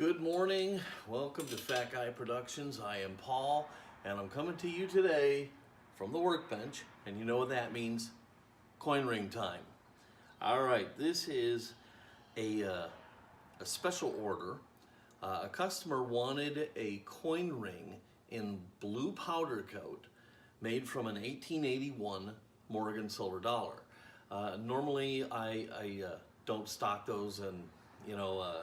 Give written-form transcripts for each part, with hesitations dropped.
Good morning. Welcome to Fat Guy Productions. I am Paul, and I'm coming to you today from the workbench, and you know what that means? Coin ring time. All right, this is a special order. A customer wanted a coin ring in blue powder coat made from an 1881 Morgan silver dollar. Normally, I don't stock those, and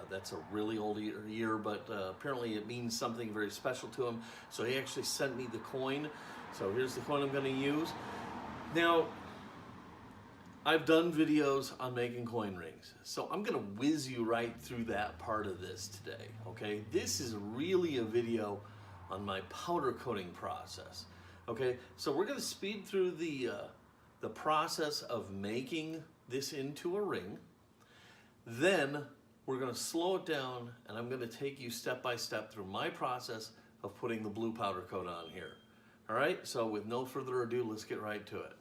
that's a really old year, but apparently it means something very special to him. So he actually sent me the coin. So here's the coin I'm going to use. Now, I've done videos on making coin rings, so I'm going to whiz you right through that part of this today, okay? This is really a video on my powder coating process, okay? So we're going to speed through the process of making this into a ring. Then we're going to slow it down, and I'm going to take you step by step through my process of putting the blue powder coat on here. All right, so with no further ado, let's get right to it.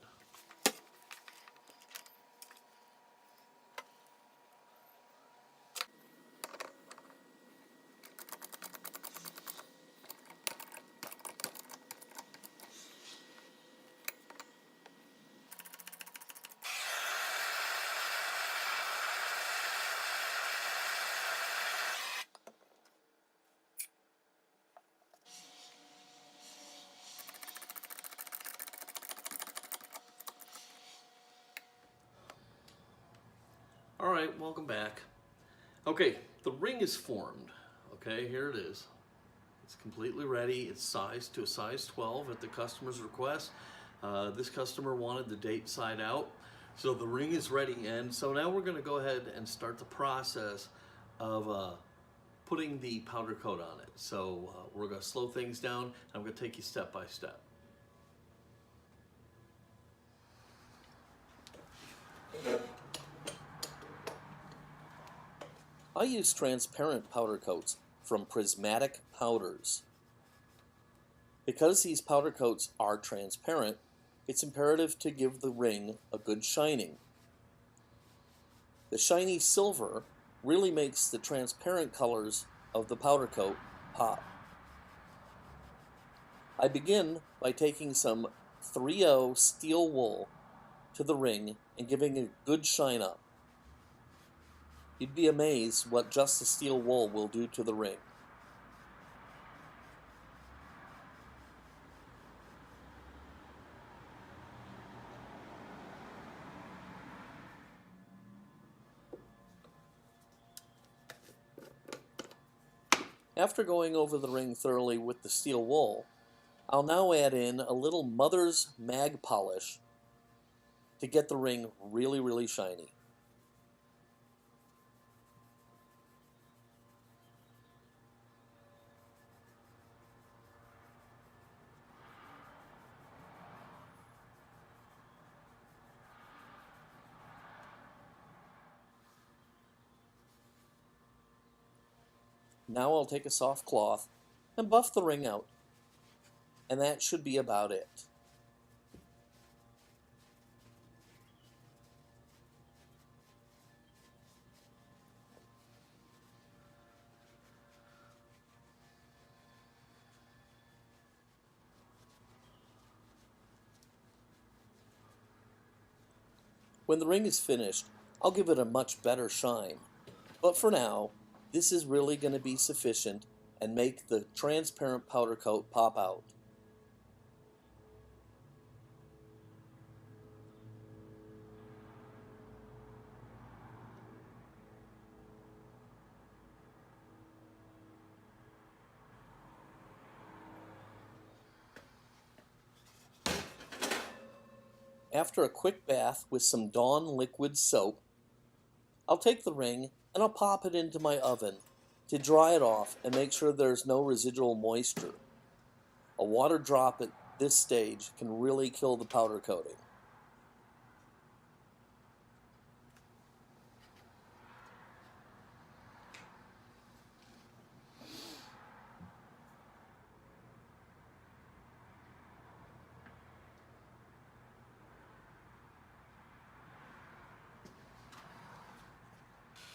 All right, welcome back. Okay, the ring is formed. Okay, here it is. It's completely ready. It's sized to a size 12 at the customer's request. This customer wanted the date side out. So the ring is ready, and so now we're gonna go ahead and start the process of putting the powder coat on it. So we're gonna slow things down. I'm gonna take you step by step. I use transparent powder coats from Prismatic Powders. Because these powder coats are transparent, it's imperative to give the ring a good shining. The shiny silver really makes the transparent colors of the powder coat pop. I begin by taking some 3/0 steel wool to the ring and giving it a good shine up. You'd be amazed what just the steel wool will do to the ring. After going over the ring thoroughly with the steel wool, I'll now add in a little Mother's Mag polish to get the ring really shiny. Now I'll take a soft cloth and buff the ring out, and that should be about it. When the ring is finished, I'll give it a much better shine, but for now, this is really going to be sufficient and make the transparent powder coat pop out. After a quick bath with some Dawn liquid soap, I'll take the ring and I'll pop it into my oven to dry it off and make sure there's no residual moisture. A water drop at this stage can really kill the powder coating.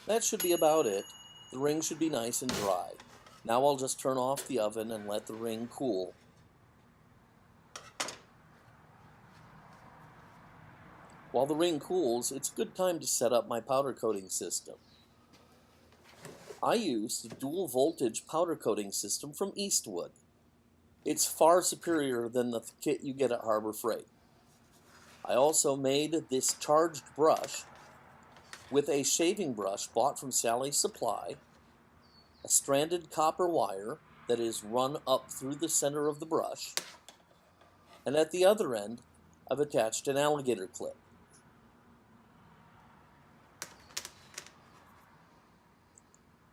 That should be about it. The ring should be nice and dry. Now I'll just turn off the oven and let the ring cool. While the ring cools, it's a good time to set up my powder coating system. I use the dual voltage powder coating system from Eastwood. It's far superior than the kit you get at Harbor Freight. I also made this charged brush with a shaving brush bought from Sally's Supply, a stranded copper wire that is run up through the center of the brush, and at the other end, I've attached an alligator clip.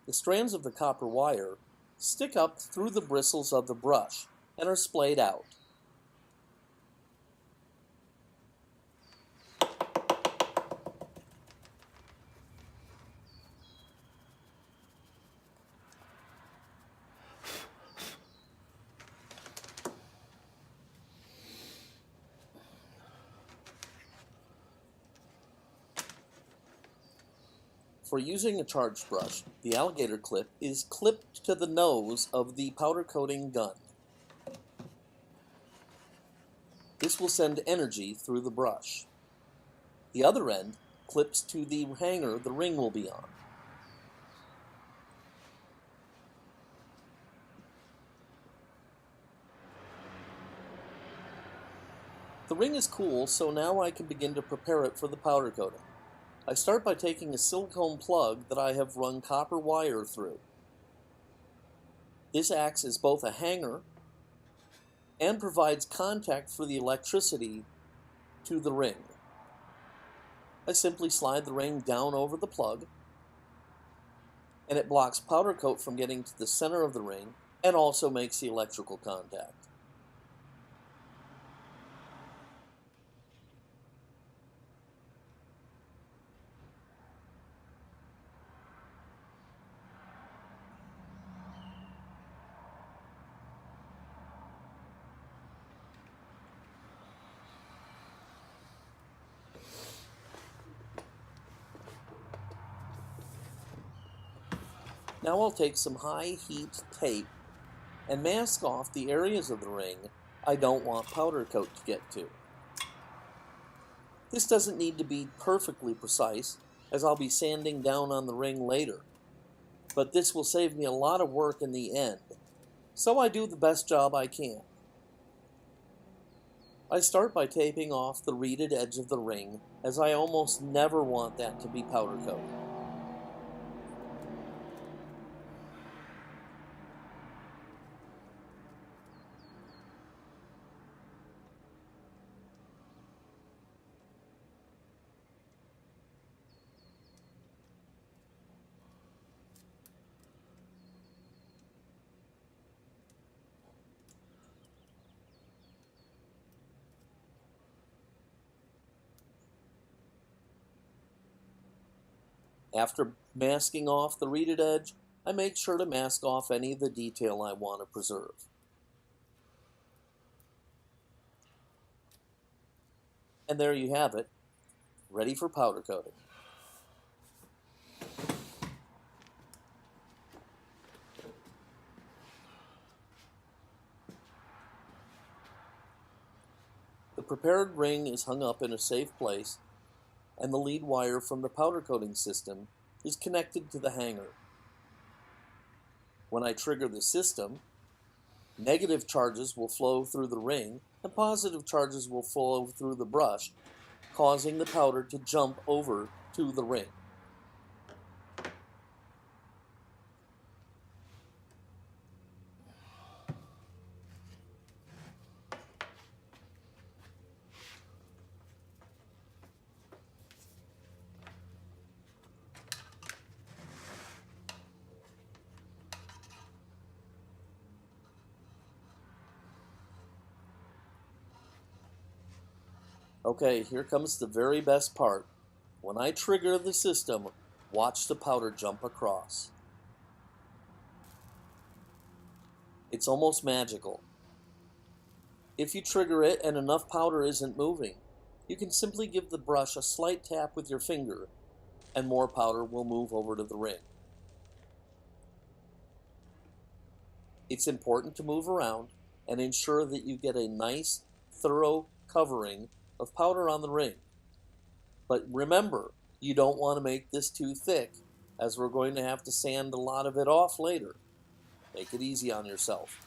The strands of the copper wire stick up through the bristles of the brush and are splayed out. For using a charged brush, the alligator clip is clipped to the nose of the powder coating gun. This will send energy through the brush. The other end clips to the hanger the ring will be on. The ring is cool, so now I can begin to prepare it for the powder coating. I start by taking a silicone plug that I have run copper wire through. This acts as both a hanger and provides contact for the electricity to the ring. I simply slide the ring down over the plug, and it blocks powder coat from getting to the center of the ring and also makes the electrical contact. Now I'll take some high heat tape and mask off the areas of the ring I don't want powder coat to get to. This doesn't need to be perfectly precise, as I'll be sanding down on the ring later, but this will save me a lot of work in the end, so I do the best job I can. I start by taping off the reeded edge of the ring, as I almost never want that to be powder coated. After masking off the reeded edge, I make sure to mask off any of the detail I want to preserve. And there you have it, ready for powder coating. The prepared ring is hung up in a safe place, and the lead wire from the powder coating system is connected to the hanger. When I trigger the system, negative charges will flow through the ring and positive charges will flow through the brush, causing the powder to jump over to the ring. Okay, here comes the very best part. When I trigger the system, watch the powder jump across. It's almost magical. If you trigger it and enough powder isn't moving, you can simply give the brush a slight tap with your finger and more powder will move over to the ring. It's important to move around and ensure that you get a nice, thorough covering of powder on the ring. But remember, you don't want to make this too thick, as we're going to have to sand a lot of it off later. Make it easy on yourself.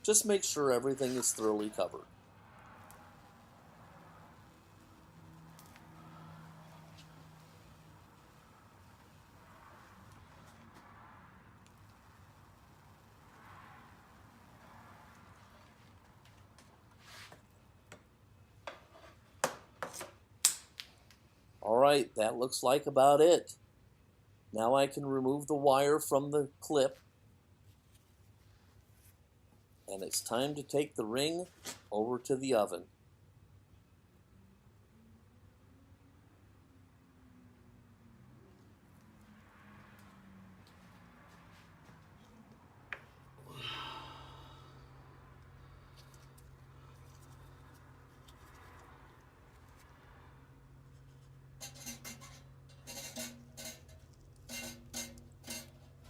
Just make sure everything is thoroughly covered. Alright, that looks like about it. Now I can remove the wire from the clip. And it's time to take the ring over to the oven.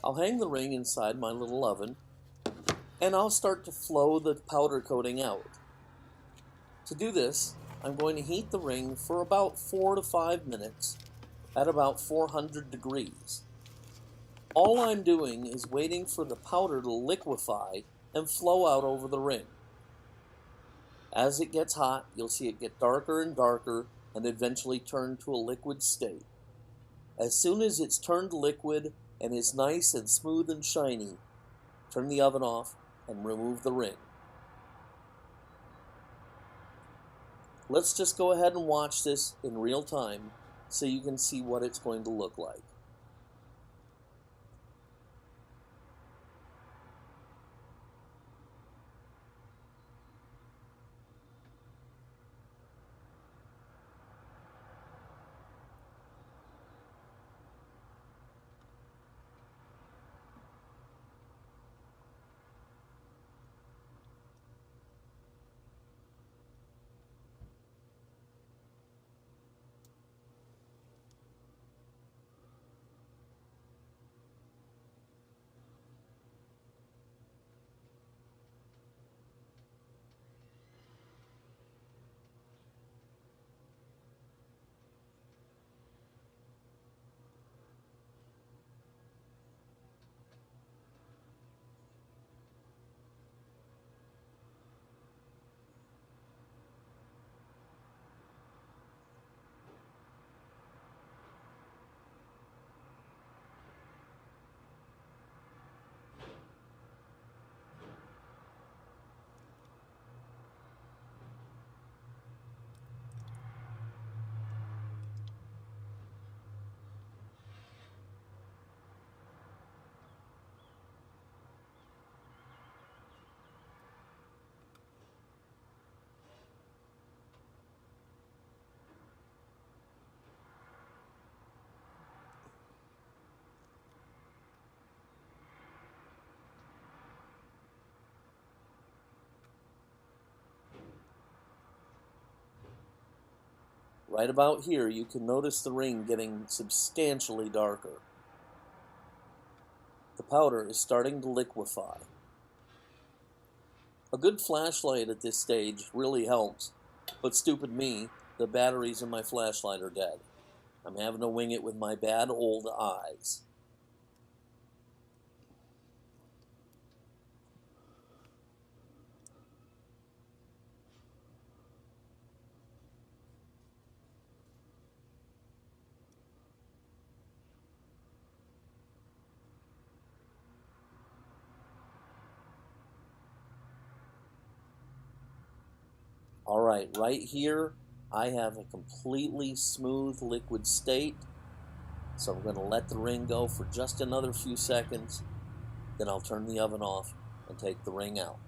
I'll hang the ring inside my little oven, and I'll start to flow the powder coating out. To do this, I'm going to heat the ring for about 4 to 5 minutes at about 400 degrees. All I'm doing is waiting for the powder to liquefy and flow out over the ring. As it gets hot, you'll see it get darker and darker and eventually turn to a liquid state. As soon as it's turned liquid and is nice and smooth and shiny, turn the oven off and remove the ring. Let's just go ahead and watch this in real time so you can see what it's going to look like. Right about here, you can notice the ring getting substantially darker. The powder is starting to liquefy. A good flashlight at this stage really helps, but stupid me, the batteries in my flashlight are dead. I'm having to wing it with my bad old eyes. Alright, right here, I have a completely smooth liquid state. So I'm going to let the ring go for just another few seconds. Then I'll turn the oven off and take the ring out.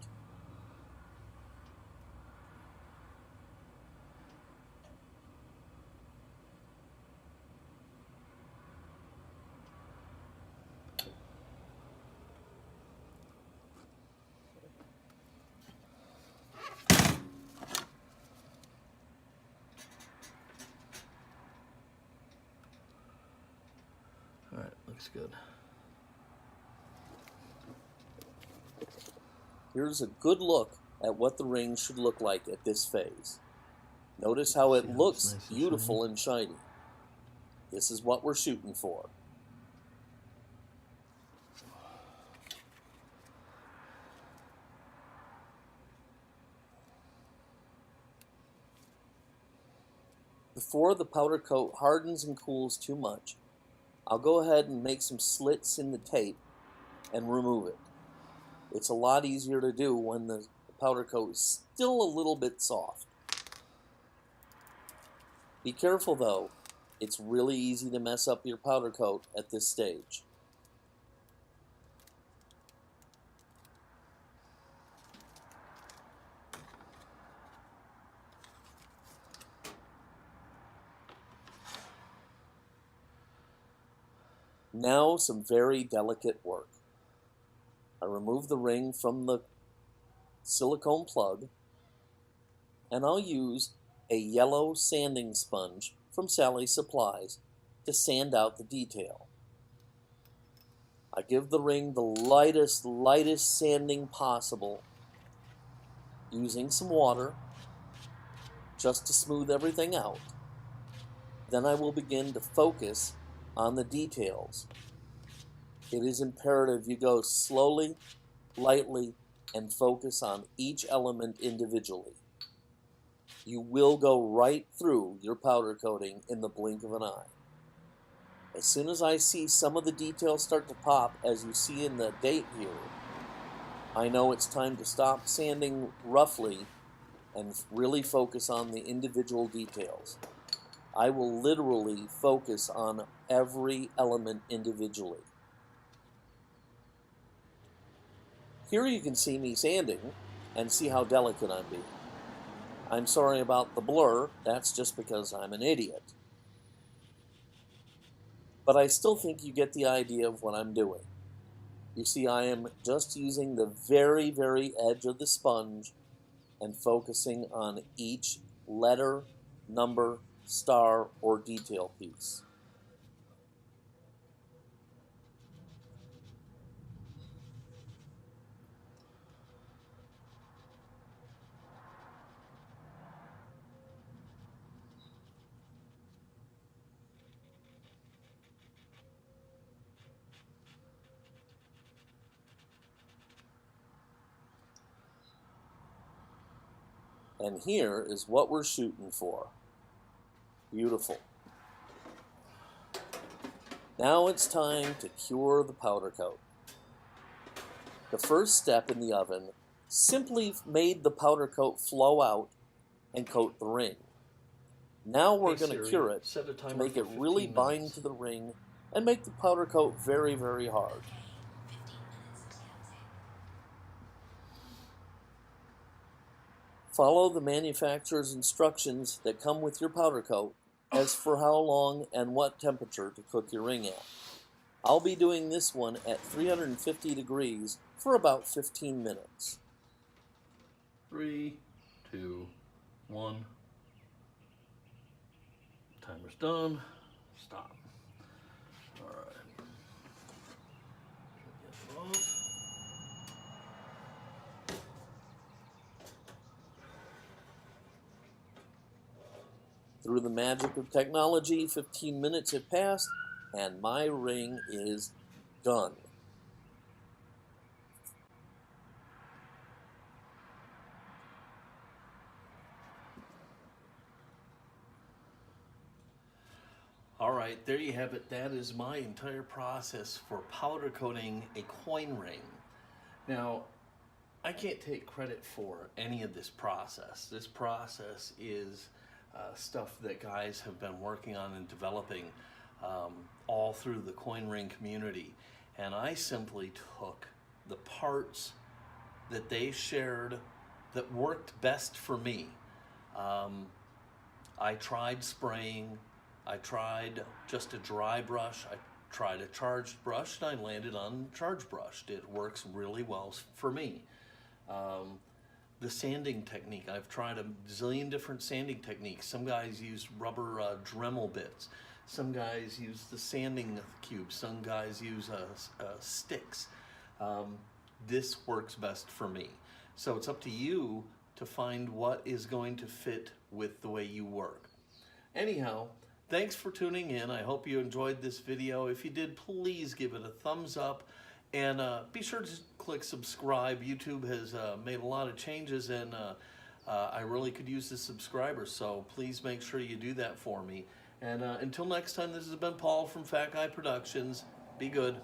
All right, looks good. Here's a good look at what the ring should look like at this phase. Notice how it looks beautiful and shiny. This is what we're shooting for. Before the powder coat hardens and cools too much, I'll go ahead and make some slits in the tape and remove it. It's a lot easier to do when the powder coat is still a little bit soft. Be careful though, it's really easy to mess up your powder coat at this stage. Now some very delicate work. I remove the ring from the silicone plug, and I'll use a yellow sanding sponge from Sally's Supplies to sand out the detail. I give the ring the lightest sanding possible, using some water just to smooth everything out. Then I will begin to focus on the details. It is imperative you go slowly, lightly, and focus on each element individually. You will go right through your powder coating in the blink of an eye. As soon as I see some of the details start to pop, as you see in the date here, I know it's time to stop sanding roughly and really focus on the individual details. I will literally focus on every element individually. Here you can see me sanding and see how delicate I'm being. I'm sorry about the blur, that's just because I'm an idiot. But I still think you get the idea of what I'm doing. You see, I am just using the very edge of the sponge and focusing on each letter, number, star, or detail piece. And here is what we're shooting for. Beautiful. Now it's time to cure the powder coat. The first step in the oven simply made the powder coat flow out and coat the ring. Now we're going to cure it to make it really bind to the ring and make the powder coat very hard. Follow the manufacturer's instructions that come with your powder coat as for how long and what temperature to cook your ring at. I'll be doing this one at 350 degrees for about 15 minutes. 3, 2, 1. Timer's done. Stop. All right. Get it off. Through the magic of technology, 15 minutes have passed, and my ring is done. All right, there you have it. That is my entire process for powder coating a coin ring. Now, I can't take credit for any of this process. This process is stuff that guys have been working on and developing all through the coin ring community. And I simply took the parts that they shared that worked best for me. I tried spraying, I tried just a dry brush, I tried a charged brush, and I landed on charged brush. It works really well for me. The sanding technique, I've tried a zillion different sanding techniques. Some guys use rubber Dremel bits. Some guys use the sanding cubes. Some guys use sticks. This works best for me. So it's up to you to find what is going to fit with the way you work. Anyhow, thanks for tuning in. I hope you enjoyed this video. If you did, please give it a thumbs up. And be sure to click subscribe. YouTube has made a lot of changes, and I really could use the subscribers. So please make sure you do that for me. And until next time, this has been Paul from Fat Guy Productions. Be good.